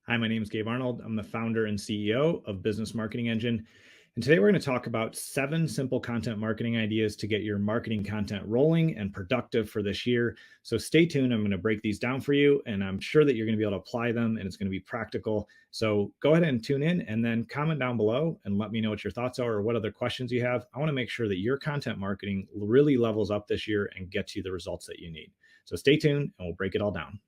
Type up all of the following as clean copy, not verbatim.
Hi, my name is Gabe Arnold. I'm the founder and CEO of Business Marketing Engine. And today we're going to talk about 7 simple content marketing ideas to get your marketing content rolling and productive for this year. So stay tuned. I'm going to break these down for you, and I'm sure that you're going to be able to apply them and it's going to be practical. So go ahead and tune in and then comment down below and let me know what your thoughts are or what other questions you have. I want to make sure that your content marketing really levels up this year and gets you the results that you need. So stay tuned and we'll break it all down.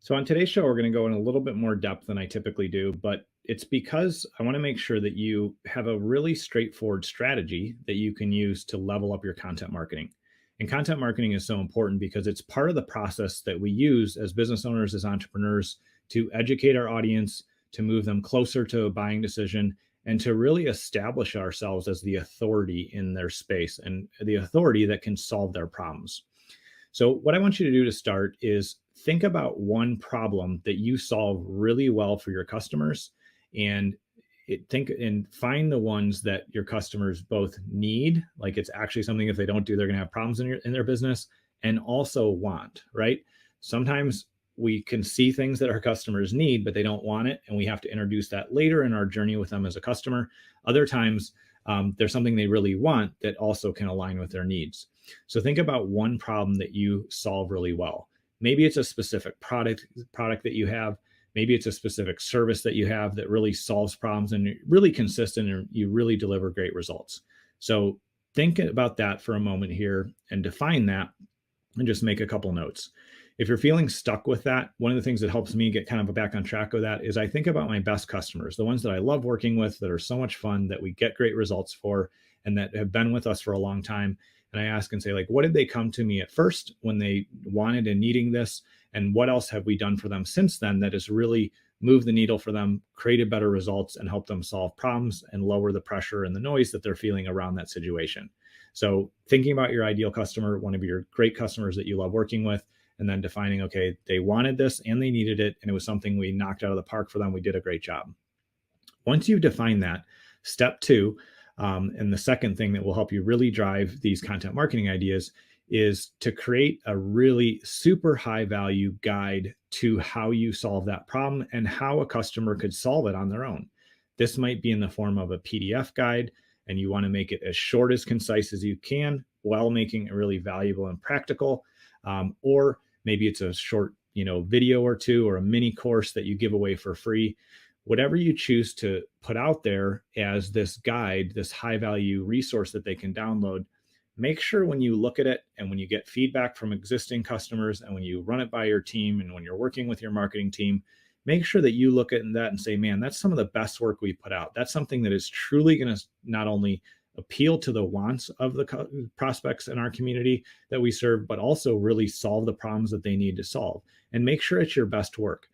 So on today's show, we're going to go in a little bit more depth than I typically do, but it's because I want to make sure that you have a really straightforward strategy that you can use to level up your content marketing. And content marketing is so important because it's part of the process that we use as business owners, as entrepreneurs, to educate our audience, to move them closer to a buying decision, and to really establish ourselves as the authority in their space and the authority that can solve their problems. So what I want you to do to start is think about one problem that you solve really well for your customers and think and find the ones that your customers both need, like it's actually something if they don't do, they're going to have problems in their business, and also want, right? Sometimes we can see things that our customers need, but they don't want it. And we have to introduce that later in our journey with them as a customer. Other times, there's something they really want that also can align with their needs. So think about one problem that you solve really well. Maybe it's a specific product that you have. Maybe it's a specific service that you have that really solves problems and you're really consistent and you really deliver great results. So think about that for a moment here and define that and just make a couple notes. If you're feeling stuck with that, one of the things that helps me get kind of back on track with that is I think about my best customers, the ones that I love working with, that are so much fun, that we get great results for, and that have been with us for a long time. And I ask and say, like, what did they come to me at first when they wanted and needing this? And what else have we done for them since then that has really moved the needle for them, created better results, and helped them solve problems and lower the pressure and the noise that they're feeling around that situation? So thinking about your ideal customer, one of your great customers that you love working with, and then defining, okay, they wanted this and they needed it, and it was something we knocked out of the park for them. We did a great job. Once you've defined that, step 2, and the second thing that will help you really drive these content marketing ideas is to create a really super high value guide to how you solve that problem and how a customer could solve it on their own. This might be in the form of a PDF guide, and you want to make it as short, as concise as you can, while making it really valuable and practical. Or maybe it's a short, video or two, or a mini course that you give away for free. Whatever you choose to put out there as this guide, this high value resource that they can download, make sure when you look at it and when you get feedback from existing customers and when you run it by your team and when you're working with your marketing team, make sure that you look at that and say, man, that's some of the best work we put out. That's something that is truly going to not only appeal to the wants of the prospects in our community that we serve, but also really solve the problems that they need to solve, and make sure it's your best work.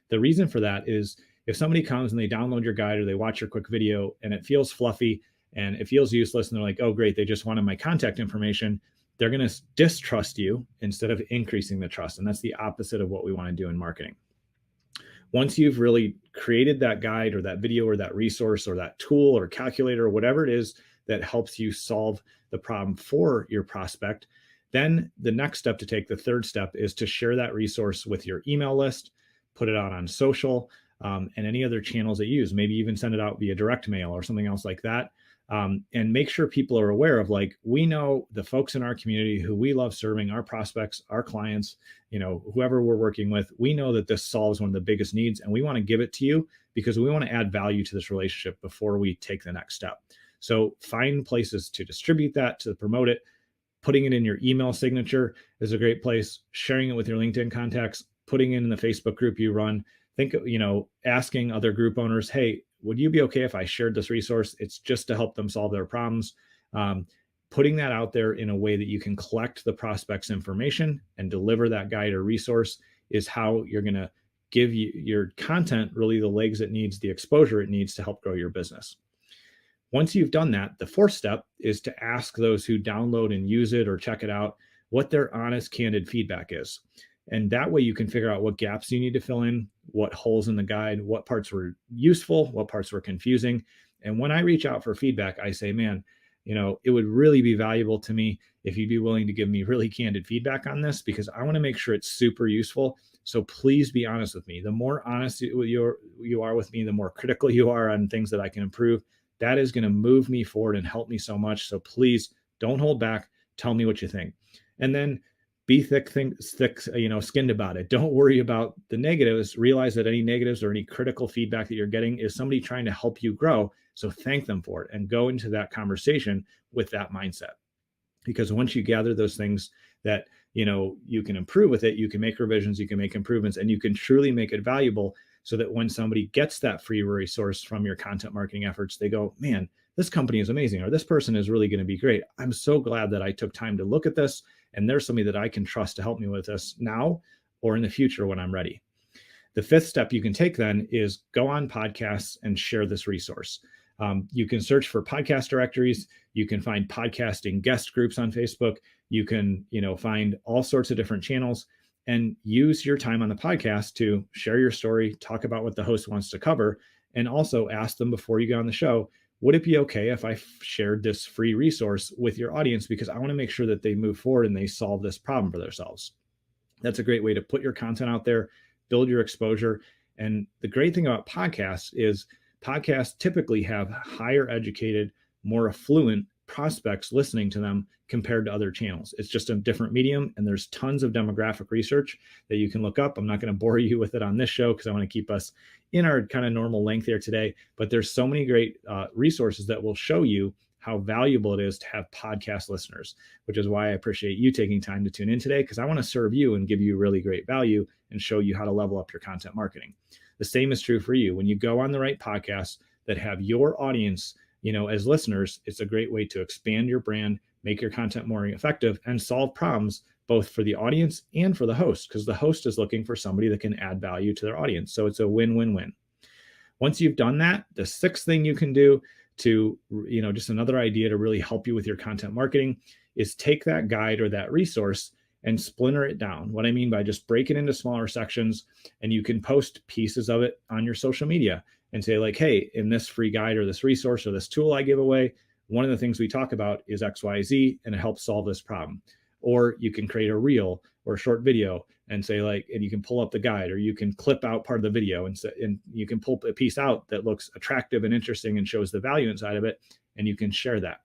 The reason for that is if somebody comes and they download your guide or they watch your quick video and it feels fluffy and it feels useless and they're like, oh, great, they just wanted my contact information, they're going to distrust you instead of increasing the trust. And that's the opposite of what we want to do in marketing. Once you've really created that guide or that video or that resource or that tool or calculator or whatever it is that helps you solve the problem for your prospect, then the next step to take, the third step, is to share that resource with your email list, put it out on social, and any other channels that you use. Maybe even send it out via direct mail or something else like that. And make sure people are aware of, like, we know the folks in our community who we love serving, our prospects, our clients, whoever we're working with, we know that this solves one of the biggest needs, and we want to give it to you because we want to add value to this relationship before we take the next step. So find places to distribute that, to promote it. Putting it in your email signature is a great place. Sharing it with your LinkedIn contacts, putting it in the Facebook group you run. Think, asking other group owners, hey, would you be okay if I shared this resource? It's just to help them solve their problems. Putting that out there in a way that you can collect the prospect's information and deliver that guide or resource is how you're going to give you your content really the legs it needs, the exposure it needs to help grow your business. Once you've done that, the fourth step is to ask those who download and use it or check it out what their honest, candid feedback is. And that way you can figure out what gaps you need to fill in, what holes in the guide, what parts were useful, what parts were confusing. And when I reach out for feedback, I say, man, it would really be valuable to me if you'd be willing to give me really candid feedback on this, because I want to make sure it's super useful. So please be honest with me. The more honest you are with me, the more critical you are on things that I can improve. That is going to move me forward and help me so much. So please don't hold back. Tell me what you think. And then be thick, skinned about it. Don't worry about the negatives. Realize that any negatives or any critical feedback that you're getting is somebody trying to help you grow. So thank them for it and go into that conversation with that mindset. Because once you gather those things that, you can improve with it, you can make revisions, you can make improvements, and you can truly make it valuable so that when somebody gets that free resource from your content marketing efforts, they go, man, this company is amazing, or this person is really going to be great. I'm so glad that I took time to look at this, and there's somebody that I can trust to help me with this now or in the future when I'm ready. The fifth step you can take then is go on podcasts and share this resource. You can search for podcast directories. You can find podcasting guest groups on Facebook. You can, find all sorts of different channels and use your time on the podcast to share your story, talk about what the host wants to cover, and also ask them before you get on the show, would it be okay if I shared this free resource with your audience? Because I want to make sure that they move forward and they solve this problem for themselves. That's a great way to put your content out there, build your exposure. And the great thing about podcasts is podcasts typically have higher educated, more affluent prospects listening to them compared to other channels. It's just a different medium, and there's tons of demographic research that you can look up. I'm not going to bore you with it on this show because I want to keep us in our kind of normal length here today, but there's so many great resources that will show you how valuable it is to have podcast listeners, which is why I appreciate you taking time to tune in today, because I want to serve you and give you really great value and show you how to level up your content marketing. The same is true for you. When you go on the right podcasts that have your audience, as listeners, it's a great way to expand your brand, make your content more effective, and solve problems both for the audience and for the host, because the host is looking for somebody that can add value to their audience. So it's a win-win-win. Once you've done that, the sixth thing you can do to, just another idea to really help you with your content marketing is take that guide or that resource and splinter it down. What I mean by just break it into smaller sections, and you can post pieces of it on your social media and say like, hey, in this free guide or this resource or this tool I give away, one of the things we talk about is XYZ, and it helps solve this problem. Or you can create a reel or a short video and say and you can pull up the guide, or you can clip out part of the video and you can pull a piece out that looks attractive and interesting and shows the value inside of it, and you can share that.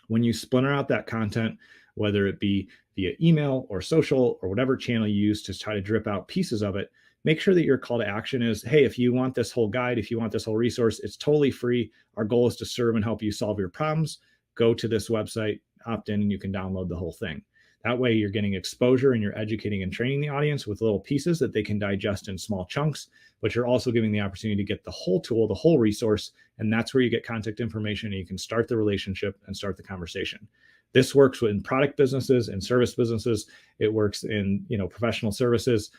When you splinter out that content, whether it be via email or social or whatever channel you use to try to drip out pieces of it, make sure that your call to action is, hey, if you want this whole guide, if you want this whole resource, it's totally free. Our goal is to serve and help you solve your problems. Go to this website, opt in, and you can download the whole thing. That way you're getting exposure and you're educating and training the audience with little pieces that they can digest in small chunks, but you're also giving the opportunity to get the whole tool, the whole resource, and that's where you get contact information and you can start the relationship and start the conversation. This works in product businesses and service businesses. It works in professional services.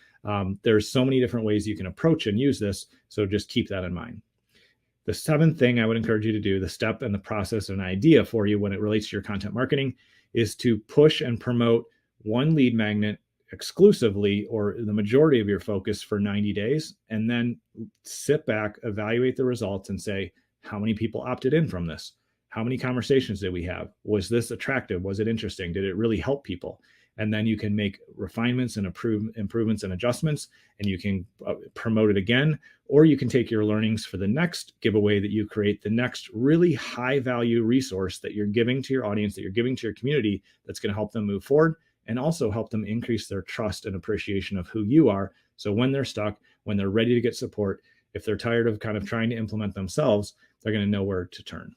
There's so many different ways you can approach and use this, so just keep that in mind. The seventh thing I would encourage you to do, the step and the process and idea for you when it relates to your content marketing, is to push and promote one lead magnet exclusively, or the majority of your focus, for 90 days, and then sit back, evaluate the results, and say, how many people opted in from this? How many conversations did we have? Was this attractive? Was it interesting? Did it really help people? And then you can make refinements and improvements and adjustments, and you can promote it again, or you can take your learnings for the next giveaway that you create, the next really high value resource that you're giving to your audience, that you're giving to your community, that's going to help them move forward and also help them increase their trust and appreciation of who you are. So when they're stuck, when they're ready to get support, if they're tired of kind of trying to implement themselves, they're going to know where to turn.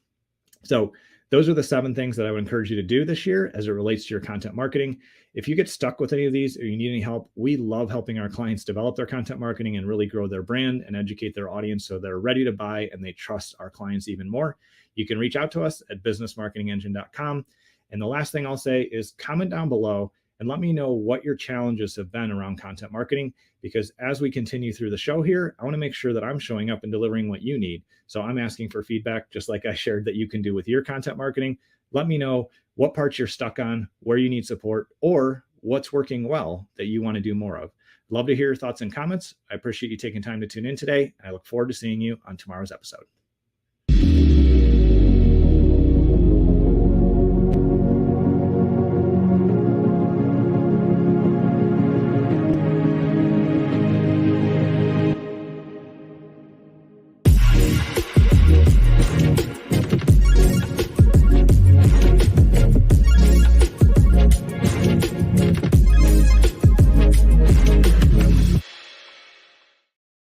So those are the 7 things that I would encourage you to do this year as it relates to your content marketing. If you get stuck with any of these or you need any help, we love helping our clients develop their content marketing and really grow their brand and educate their audience so they're ready to buy and they trust our clients even more. You can reach out to us at businessmarketingengine.com. And the last thing I'll say is comment down below and let me know what your challenges have been around content marketing. Because as we continue through the show here, I want to make sure that I'm showing up and delivering what you need. So I'm asking for feedback, just like I shared that you can do with your content marketing. Let me know what parts you're stuck on, where you need support, or what's working well that you want to do more of. Love to hear your thoughts and comments. I appreciate you taking time to tune in today. I look forward to seeing you on tomorrow's episode.